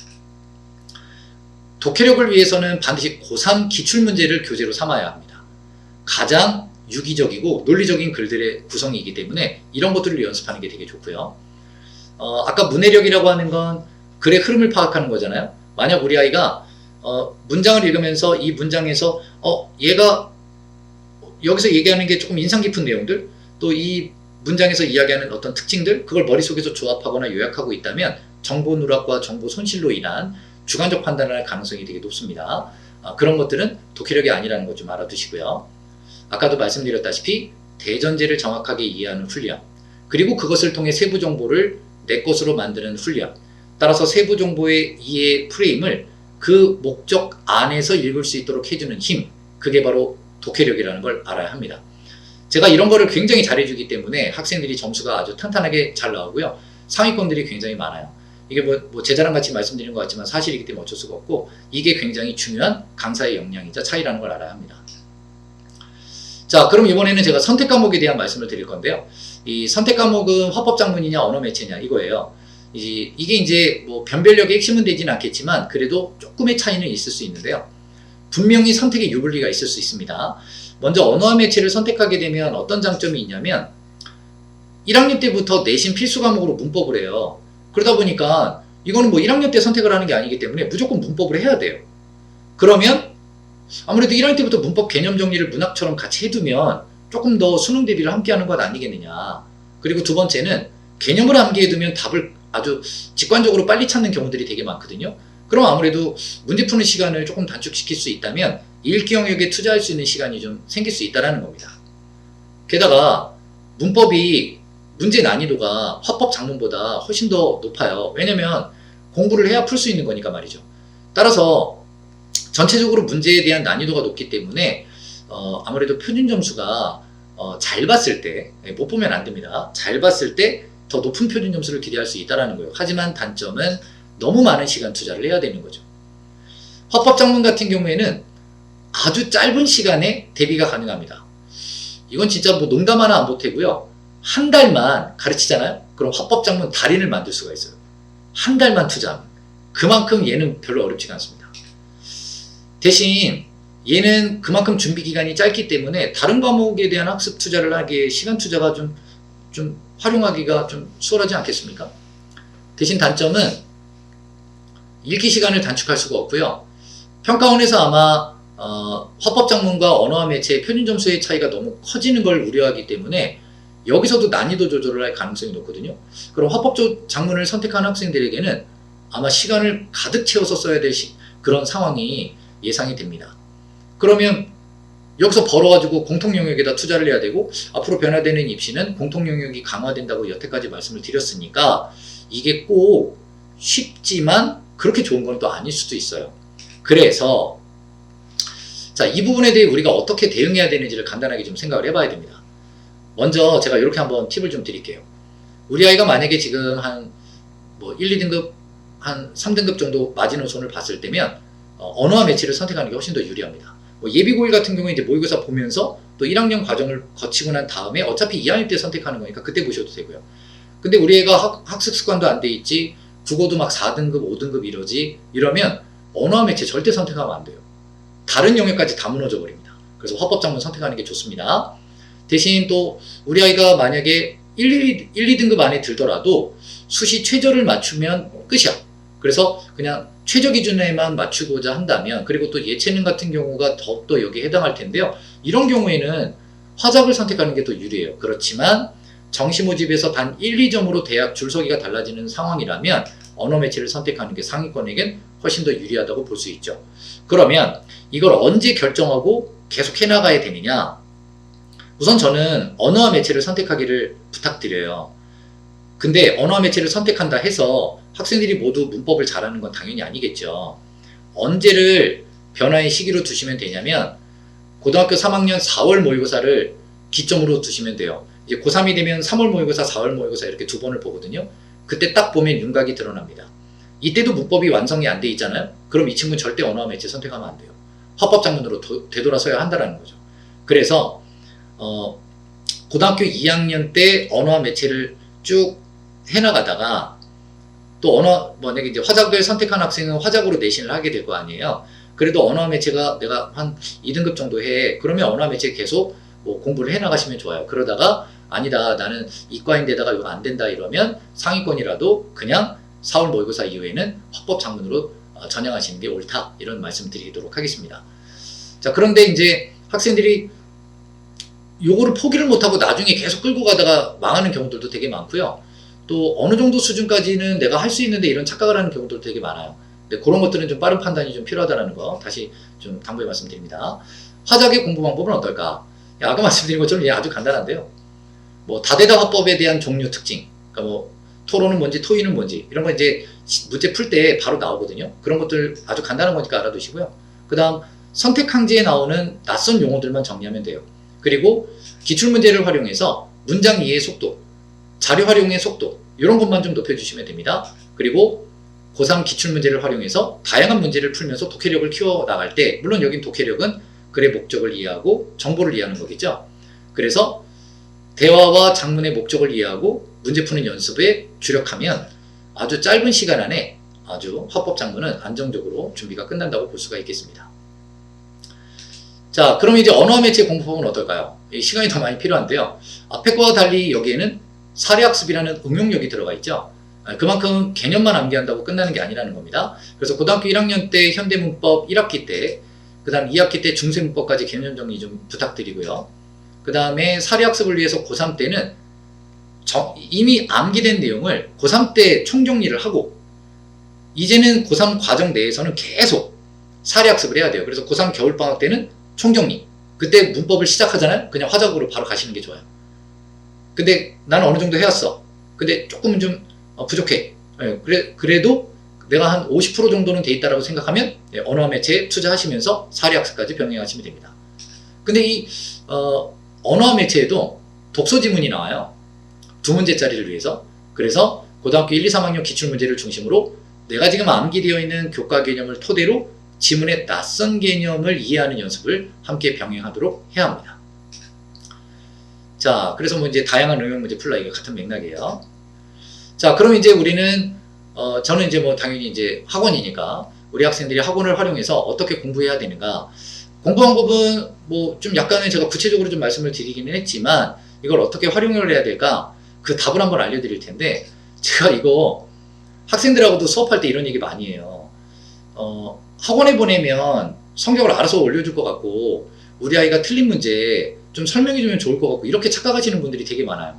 Speaker 1: 독해력을 위해서는 반드시 고3 기출문제를 교재로 삼아야 합니다. 가장 유기적이고 논리적인 글들의 구성이기 때문에 이런 것들을 연습하는 게 되게 좋고요. 아까 문해력이라고 하는 건 글의 흐름을 파악하는 거잖아요. 만약 우리 아이가 문장을 읽으면서 이 문장에서 얘가 여기서 얘기하는 게 조금 인상 깊은 내용들, 또 이 문장에서 이야기하는 어떤 특징들, 그걸 머릿속에서 조합하거나 요약하고 있다면 정보 누락과 정보 손실로 인한 주관적 판단을 할 가능성이 되게 높습니다. 그런 것들은 독해력이 아니라는 것 좀 알아두시고요. 아까도 말씀드렸다시피 대전제를 정확하게 이해하는 훈련, 그리고 그것을 통해 세부 정보를 내 것으로 만드는 훈련, 따라서 세부 정보의 이해 프레임을 그 목적 안에서 읽을 수 있도록 해주는 힘, 그게 바로 독해력이라는 걸 알아야 합니다. 제가 이런 거를 굉장히 잘해주기 때문에 학생들이 점수가 아주 탄탄하게 잘 나오고요. 상위권들이 굉장히 많아요. 이게 뭐 제 자랑 같이 말씀드리는 것 같지만 사실이기 때문에 어쩔 수가 없고, 이게 굉장히 중요한 강사의 역량이자 차이라는 걸 알아야 합니다. 자, 그럼 이번에는 제가 선택 과목에 대한 말씀을 드릴 건데요. 이 선택 과목은 화법작문이냐 언어매체냐 이거예요. 이게 이제 뭐 변별력의 핵심은 되지는 않겠지만 그래도 조금의 차이는 있을 수 있는데요. 분명히 선택의 유불리가 있을 수 있습니다. 먼저 언어와 매체를 선택하게 되면 어떤 장점이 있냐면 1학년 때부터 내신 필수 과목으로 문법을 해요. 그러다 보니까 이거는 뭐 1학년 때 선택을 하는 게 아니기 때문에 무조건 문법을 해야 돼요. 그러면 아무래도 1학년 때부터 문법 개념 정리를 문학처럼 같이 해두면 조금 더 수능 대비를 함께 하는 것 아니겠느냐. 그리고 두 번째는 개념을 암기해두면 답을 아주 직관적으로 빨리 찾는 경우들이 되게 많거든요. 그럼 아무래도 문제 푸는 시간을 조금 단축시킬 수 있다면 읽기 영역에 투자할 수 있는 시간이 좀 생길 수 있다는 겁니다. 게다가 문법이 문제 난이도가 화법 작문보다 훨씬 더 높아요. 왜냐면 공부를 해야 풀 수 있는 거니까 말이죠. 따라서 전체적으로 문제에 대한 난이도가 높기 때문에 아무래도 표준 점수가 잘 봤을 때, 못 보면 안 됩니다. 잘 봤을 때 더 높은 표준 점수를 기대할 수 있다는 거예요. 하지만 단점은 너무 많은 시간 투자를 해야 되는 거죠. 화법작문 같은 경우에는 아주 짧은 시간에 대비가 가능합니다. 이건 진짜 뭐 농담 하나 안 보태고요. 한 달만 가르치잖아요. 그럼 화법작문 달인을 만들 수가 있어요. 한 달만 투자하면. 그만큼 얘는 별로 어렵지가 않습니다. 대신 얘는 그만큼 준비 기간이 짧기 때문에 다른 과목에 대한 학습 투자를 하기에 시간 투자가 좀 활용하기가 좀 수월하지 않겠습니까? 대신 단점은 읽기 시간을 단축할 수가 없고요. 평가원에서 아마 화법작문과 언어와 매체의 표준 점수의 차이가 너무 커지는 걸 우려하기 때문에 여기서도 난이도 조절을 할 가능성이 높거든요. 그럼 화법작문을 선택한 학생들에게는 아마 시간을 가득 채워서 써야 될 그런 상황이 예상이 됩니다. 그러면 여기서 벌어가지고 공통영역에다 투자를 해야 되고 앞으로 변화되는 입시는 공통영역이 강화된다고 여태까지 말씀을 드렸으니까 이게 꼭 쉽지만 그렇게 좋은 건 또 아닐 수도 있어요. 그래서 자, 이 부분에 대해 우리가 어떻게 대응해야 되는지를 간단하게 좀 생각을 해봐야 됩니다. 먼저 제가 이렇게 한번 팁을 좀 드릴게요. 우리 아이가 만약에 지금 한 뭐 1, 2등급 한 3등급 정도 마지노선을 봤을 때면 언어와 매체를 선택하는 게 훨씬 더 유리합니다. 뭐 예비고일 같은 경우에 이제 모의고사 보면서 또 1학년 과정을 거치고 난 다음에 어차피 2학년 때 선택하는 거니까 그때 보셔도 되고요. 근데 우리 애가 학습 습관도 안 돼 있지, 국어도 막 4등급, 5등급 이러지, 이러면 언어와 매체 절대 선택하면 안 돼요. 다른 영역까지 다 무너져 버립니다. 그래서 화법작문 선택하는 게 좋습니다. 대신 또 우리 아이가 만약에 1, 2등급 안에 들더라도 수시 최저를 맞추면 끝이야. 그래서 그냥 최저 기준에만 맞추고자 한다면, 그리고 또 예체능 같은 경우가 더욱더 여기에 해당할 텐데요. 이런 경우에는 화작을 선택하는 게 더 유리해요. 그렇지만 정시 모집에서 단 1, 2점으로 대학 줄서기가 달라지는 상황이라면 언어 매체를 선택하는 게 상위권에겐 훨씬 더 유리하다고 볼 수 있죠. 그러면 이걸 언제 결정하고 계속 해나가야 되느냐? 우선 저는 언어와 매체를 선택하기를 부탁드려요. 근데 언어와 매체를 선택한다 해서 학생들이 모두 문법을 잘하는 건 당연히 아니겠죠. 언제를 변화의 시기로 두시면 되냐면 고등학교 3학년 4월 모의고사를 기점으로 두시면 돼요. 이제 고3이 되면 3월 모의고사, 4월 모의고사 이렇게 두 번을 보거든요. 그때 딱 보면 윤곽이 드러납니다. 이때도 문법이 완성이 안 돼 있잖아요. 그럼 이 친구는 절대 언어와 매체 선택하면 안 돼요. 화법작문으로 되돌아서야 한다는 거죠. 그래서 고등학교 2학년 때 언어와 매체를 쭉 해나가다가 또 만약에 이제 화작을 선택한 학생은 화작으로 내신을 하게 될 거 아니에요. 그래도 언어와 매체가 내가 한 2등급 정도 해. 그러면 언어와 매체 계속 뭐 공부를 해나가시면 좋아요. 그러다가 아니다, 나는 이과인데다가 이거 안 된다 이러면 상위권이라도 그냥 4월 모의고사 이후에는 화법 작문으로 전향하시는 게 옳다, 이런 말씀 드리도록 하겠습니다. 자, 그런데 이제 학생들이 요거를 포기를 못하고 나중에 계속 끌고 가다가 망하는 경우들도 되게 많고요. 또 어느 정도 수준까지는 내가 할 수 있는데 이런 착각을 하는 경우들도 되게 많아요. 근데 그런 것들은 좀 빠른 판단이 좀 필요하다는 거 다시 좀 당부해 말씀드립니다. 화작의 공부 방법은 어떨까? 아까 말씀드린 것처럼 아주 간단한데요. 뭐 다대다 화법에 대한 종류 특징, 그러니까 뭐 토론은 뭔지 토의는 뭔지 이런 거 이제 문제 풀 때 바로 나오거든요. 그런 것들 아주 간단한 거니까 알아두시고요. 그 다음 선택 항지에 나오는 낯선 용어들만 정리하면 돼요. 그리고 기출문제를 활용해서 문장 이해의 속도, 자료 활용의 속도 이런 것만 좀 높여주시면 됩니다. 그리고 고3 기출문제를 활용해서 다양한 문제를 풀면서 독해력을 키워나갈 때, 물론 여긴 독해력은 글의 목적을 이해하고 정보를 이해하는 거겠죠. 그래서 대화와 작문의 목적을 이해하고 문제 푸는 연습에 주력하면 아주 짧은 시간 안에 아주 화법 작문은 안정적으로 준비가 끝난다고 볼 수가 있겠습니다. 자, 그럼 이제 언어와 매체 공부법은 어떨까요? 시간이 더 많이 필요한데요. 앞에 거와 달리 여기에는 사례학습이라는 응용력이 들어가 있죠. 그만큼 개념만 암기한다고 끝나는 게 아니라는 겁니다. 그래서 고등학교 1학년 때 현대문법 1학기 때, 그 다음 2학기 때 중세문법까지 개념 정리 좀 부탁드리고요. 그 다음에 사례학습을 위해서 고3 때는 이미 암기된 내용을 고3 때 총정리를 하고, 이제는 고3 과정 내에서는 계속 사례학습을 해야 돼요. 그래서 고3 겨울방학 때는 총정리, 그때 문법을 시작하잖아요. 그냥 화작으로 바로 가시는 게 좋아요. 근데 나는 어느 정도 해왔어. 근데 조금은 좀 부족해. 그래도 내가 한 50% 정도는 돼 있다라고 생각하면 언어와 매체에 투자하시면서 사례학습까지 병행하시면 됩니다. 근데 이 언어와 매체에도 독서 지문이 나와요. 2문제짜리를 위해서. 그래서 고등학교 1, 2, 3학년 기출문제를 중심으로 내가 지금 암기되어 있는 교과 개념을 토대로 지문의 낯선 개념을 이해하는 연습을 함께 병행하도록 해야 합니다. 자, 그래서 뭐 이제 다양한 응용 문제 풀라, 이게 같은 맥락이에요. 자, 그럼 이제 우리는 저는 이제 뭐 당연히 이제 학원이니까 우리 학생들이 학원을 활용해서 어떻게 공부해야 되는가. 공부 방법은 뭐 좀 약간은 제가 구체적으로 좀 말씀을 드리기는 했지만 이걸 어떻게 활용을 해야 될까? 그 답을 한번 알려드릴 텐데, 제가 이거 학생들하고도 수업할 때 이런 얘기 많이 해요. 학원에 보내면 성적을 알아서 올려줄 것 같고 우리 아이가 틀린 문제 좀 설명해주면 좋을 것 같고 이렇게 착각하시는 분들이 되게 많아요.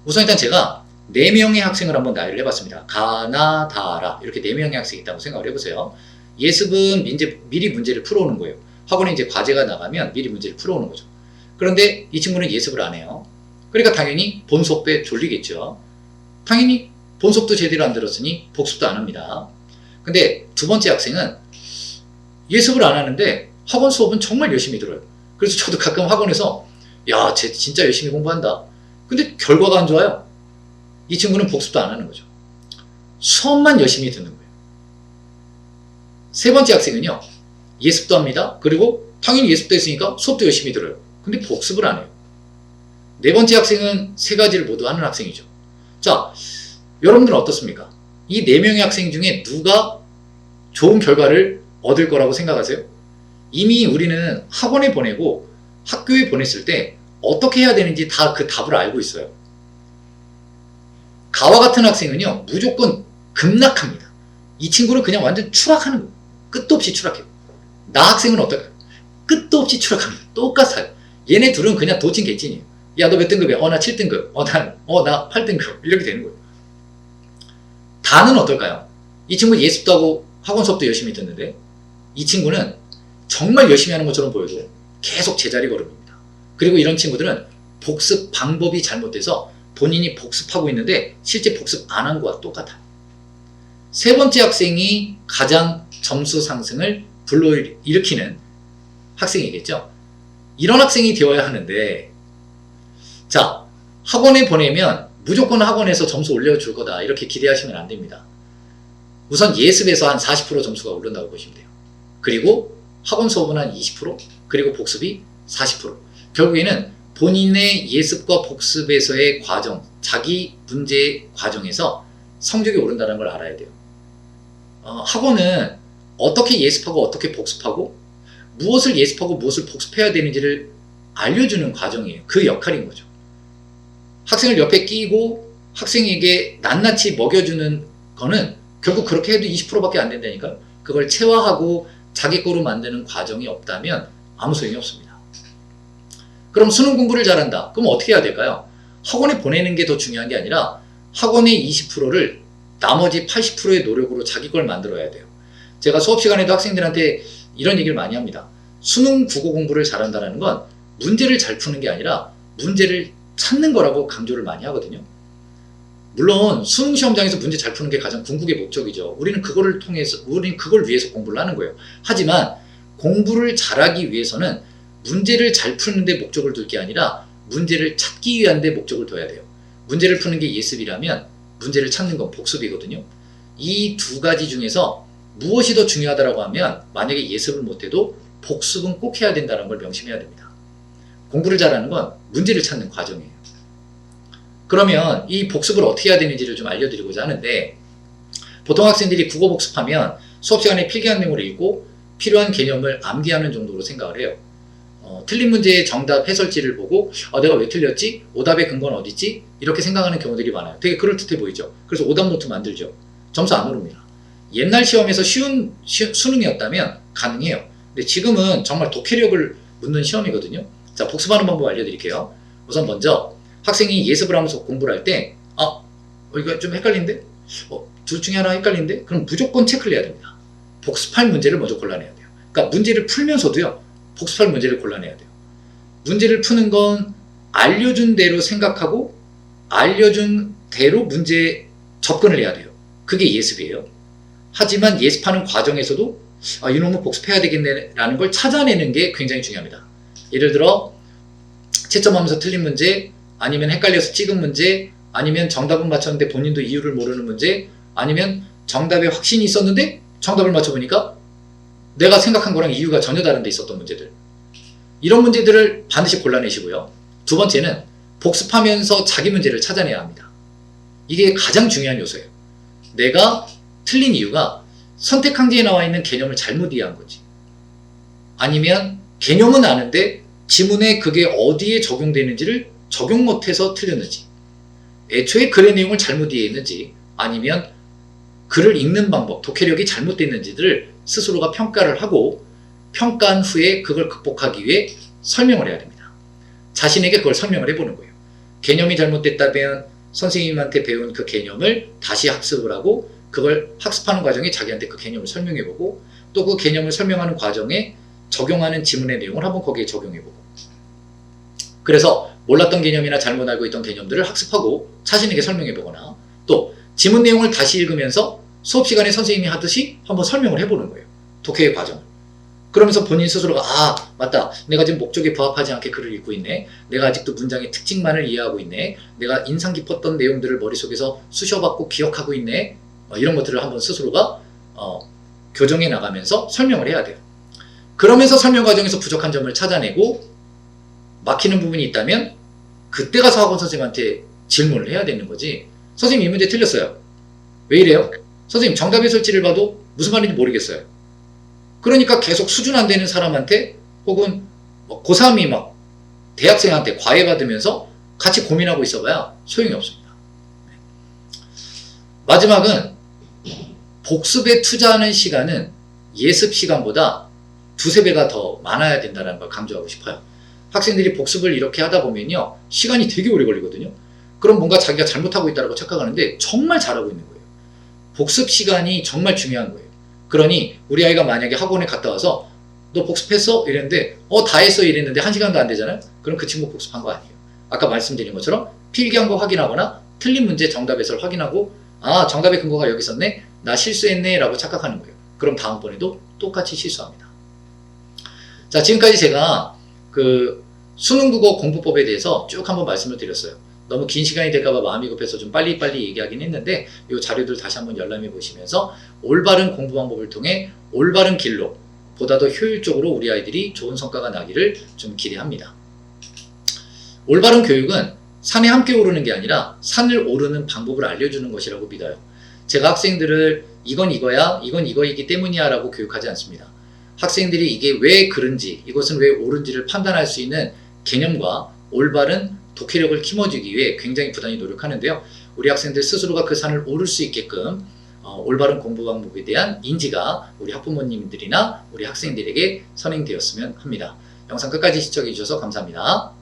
Speaker 1: 우선 일단 제가 4명의 학생을 한번 나열을 해봤습니다. 가나, 다라 이렇게 4명의 학생이 있다고 생각을 해보세요. 예습은 미리 문제를 풀어오는 거예요. 학원에 이제 과제가 나가면 미리 문제를 풀어오는 거죠. 그런데 이 친구는 예습을 안 해요. 그러니까 당연히 본 수업 때 졸리겠죠. 당연히 본 수업도 제대로 안 들었으니 복습도 안 합니다. 근데 두 번째 학생은 예습을 안 하는데 학원 수업은 정말 열심히 들어요. 그래서 저도 가끔 학원에서 야, 쟤 진짜 열심히 공부한다. 근데 결과가 안 좋아요. 이 친구는 복습도 안 하는 거죠. 수업만 열심히 듣는 거예요. 세 번째 학생은요, 예습도 합니다. 그리고 당연히 예습도 했으니까 수업도 열심히 들어요. 근데 복습을 안 해요. 네 번째 학생은 세 가지를 모두 하는 학생이죠. 자, 여러분들은 어떻습니까? 이 4명의 학생 중에 누가 좋은 결과를 얻을 거라고 생각하세요? 이미 우리는 학원에 보내고 학교에 보냈을 때 어떻게 해야 되는지 다 그 답을 알고 있어요. 가와 같은 학생은요, 무조건 급락합니다. 이 친구는 그냥 완전 추락하는 거예요. 끝도 없이 추락해요. 나 학생은 어떨까요? 끝도 없이 추락합니다. 똑같아요. 얘네 둘은 그냥 도찐개찐이에요. 야, 너 몇 등급이야? 나 7등급. 나 8등급. 이렇게 되는 거예요. 다는 어떨까요? 이 친구 예습도 하고 학원 수업도 열심히 듣는데 이 친구는 정말 열심히 하는 것처럼 보여도 계속 제자리 걸음입니다. 그리고 이런 친구들은 복습 방법이 잘못돼서 본인이 복습하고 있는데 실제 복습 안 한 것과 똑같아요. 세 번째 학생이 가장 점수 상승을 불러일으키는 학생이겠죠. 이런 학생이 되어야 하는데, 자, 학원에 보내면 무조건 학원에서 점수 올려줄 거다 이렇게 기대하시면 안 됩니다. 우선 예습에서 한 40% 점수가 오른다고 보시면 돼요. 그리고 학원 수업은 한 20%, 그리고 복습이 40%. 결국에는 본인의 예습과 복습에서의 과정, 자기 문제 과정에서 성적이 오른다는 걸 알아야 돼요. 학원은 어떻게 예습하고 어떻게 복습하고 무엇을 예습하고 무엇을 복습해야 되는지를 알려주는 과정이에요. 그 역할인 거죠. 학생을 옆에 끼고 학생에게 낱낱이 먹여주는 거는 결국 그렇게 해도 20%밖에 안 된다니까요. 그걸 체화하고 자기 거로 만드는 과정이 없다면 아무 소용이 없습니다. 그럼 수능 공부를 잘한다. 그럼 어떻게 해야 될까요? 학원에 보내는 게 더 중요한 게 아니라 학원의 20%를 나머지 80%의 노력으로 자기 걸 만들어야 돼요. 제가 수업 시간에도 학생들한테 이런 얘기를 많이 합니다. 수능 국어 공부를 잘한다는 건 문제를 잘 푸는 게 아니라 문제를 찾는 거라고 강조를 많이 하거든요. 물론 수능 시험장에서 문제 잘 푸는 게 가장 궁극의 목적이죠. 우리는 그걸 위해서 공부를 하는 거예요. 하지만 공부를 잘하기 위해서는 문제를 잘 푸는 데 목적을 둘 게 아니라 문제를 찾기 위한 데 목적을 둬야 돼요. 문제를 푸는 게 예습이라면 문제를 찾는 건 복습이거든요. 이 두 가지 중에서 무엇이 더 중요하다고 하면 만약에 예습을 못해도 복습은 꼭 해야 된다는 걸 명심해야 됩니다. 공부를 잘하는 건 문제를 찾는 과정이에요. 그러면 이 복습을 어떻게 해야 되는지를 좀 알려드리고자 하는데, 보통 학생들이 국어 복습하면 수업 시간에 필기한 내용을 읽고 필요한 개념을 암기하는 정도로 생각을 해요. 틀린 문제의 정답 해설지를 보고 내가 왜 틀렸지? 오답의 근거는 어디 있지? 이렇게 생각하는 경우들이 많아요. 되게 그럴듯해 보이죠? 그래서 오답 노트 만들죠. 점수 안 오릅니다. 옛날 시험에서 쉬운 수능이었다면 가능해요. 근데 지금은 정말 독해력을 묻는 시험이거든요. 자, 복습하는 방법 알려드릴게요. 우선 먼저 학생이 예습을 하면서 공부를 할 때 이거 좀 헷갈린데? 둘 중에 하나 헷갈린데? 그럼 무조건 체크를 해야 됩니다. 복습할 문제를 먼저 골라내야 돼요. 그러니까 문제를 풀면서도요, 복습할 문제를 골라내야 돼요. 문제를 푸는 건 알려준 대로 생각하고 알려준 대로 문제에 접근을 해야 돼요. 그게 예습이에요. 하지만 예습하는 과정에서도 이놈은 복습해야 되겠네라는 걸 찾아내는 게 굉장히 중요합니다. 예를 들어 채점하면서 틀린 문제, 아니면 헷갈려서 찍은 문제, 아니면 정답은 맞췄는데 본인도 이유를 모르는 문제, 아니면 정답에 확신이 있었는데 정답을 맞춰보니까 내가 생각한 거랑 이유가 전혀 다른 데 있었던 문제들. 이런 문제들을 반드시 골라내시고요. 두 번째는 복습하면서 자기 문제를 찾아내야 합니다. 이게 가장 중요한 요소예요. 내가 틀린 이유가 선택 항지에 나와 있는 개념을 잘못 이해한 거지, 아니면 개념은 아는데 지문에 그게 어디에 적용되는지를 적용 못해서 틀렸는지, 애초에 글의 내용을 잘못 이해했는지, 아니면 글을 읽는 방법, 독해력이 잘못됐는지를 스스로가 평가를 하고 평가한 후에 그걸 극복하기 위해 설명을 해야 됩니다. 자신에게 그걸 설명을 해보는 거예요. 개념이 잘못됐다면 선생님한테 배운 그 개념을 다시 학습을 하고 그걸 학습하는 과정에 자기한테 그 개념을 설명해보고, 또 그 개념을 설명하는 과정에 적용하는 지문의 내용을 한번 거기에 적용해보고, 그래서 몰랐던 개념이나 잘못 알고 있던 개념들을 학습하고 자신에게 설명해보거나, 또 지문 내용을 다시 읽으면서 수업 시간에 선생님이 하듯이 한번 설명을 해보는 거예요. 독해의 과정을. 그러면서 본인 스스로가 맞다, 내가 지금 목적에 부합하지 않게 글을 읽고 있네, 내가 아직도 문장의 특징만을 이해하고 있네, 내가 인상 깊었던 내용들을 머릿속에서 쑤셔받고 기억하고 있네, 이런 것들을 한번 스스로가 교정해 나가면서 설명을 해야 돼요. 그러면서 설명 과정에서 부족한 점을 찾아내고 막히는 부분이 있다면 그때 가서 학원 선생님한테 질문을 해야 되는 거지, 선생님 이 문제 틀렸어요, 왜 이래요? 선생님 정답 해설지를 봐도 무슨 말인지 모르겠어요. 그러니까 계속 수준 안 되는 사람한테, 혹은 고3이 막 대학생한테 과외 받으면서 같이 고민하고 있어봐야 소용이 없습니다. 마지막은 복습에 투자하는 시간은 예습 시간보다 두세 배가 더 많아야 된다는 걸 강조하고 싶어요. 학생들이 복습을 이렇게 하다 보면요, 시간이 되게 오래 걸리거든요. 그럼 뭔가 자기가 잘못하고 있다고 착각하는데 정말 잘하고 있는 거예요. 복습 시간이 정말 중요한 거예요. 그러니 우리 아이가 만약에 학원에 갔다 와서 너 복습했어? 이랬는데 다 했어 이랬는데 1시간도 안 되잖아요. 그럼 그 친구 복습한 거 아니에요. 아까 말씀드린 것처럼 필기한 거 확인하거나 틀린 문제 정답 해설 확인하고 아, 정답의 근거가 여기 있었네? 나 실수했네? 라고 착각하는 거예요. 그럼 다음번에도 똑같이 실수합니다. 자, 지금까지 제가 그 수능 국어 공부법에 대해서 쭉 한번 말씀을 드렸어요. 너무 긴 시간이 될까봐 마음이 급해서 좀 빨리빨리 얘기하긴 했는데 이 자료들 다시 한번 열람해 보시면서 올바른 공부 방법을 통해 올바른 길로 보다 더 효율적으로 우리 아이들이 좋은 성과가 나기를 좀 기대합니다. 올바른 교육은 산에 함께 오르는 게 아니라 산을 오르는 방법을 알려주는 것이라고 믿어요. 제가 학생들을 이건 이거야, 이건 이거이기 때문이야 라고 교육하지 않습니다. 학생들이 이게 왜 그런지, 이것은 왜 옳은지를 판단할 수 있는 개념과 올바른 독해력을 키워주기 위해 굉장히 부단히 노력하는데요. 우리 학생들 스스로가 그 산을 오를 수 있게끔 올바른 공부 방법에 대한 인지가 우리 학부모님들이나 우리 학생들에게 선행되었으면 합니다. 영상 끝까지 시청해 주셔서 감사합니다.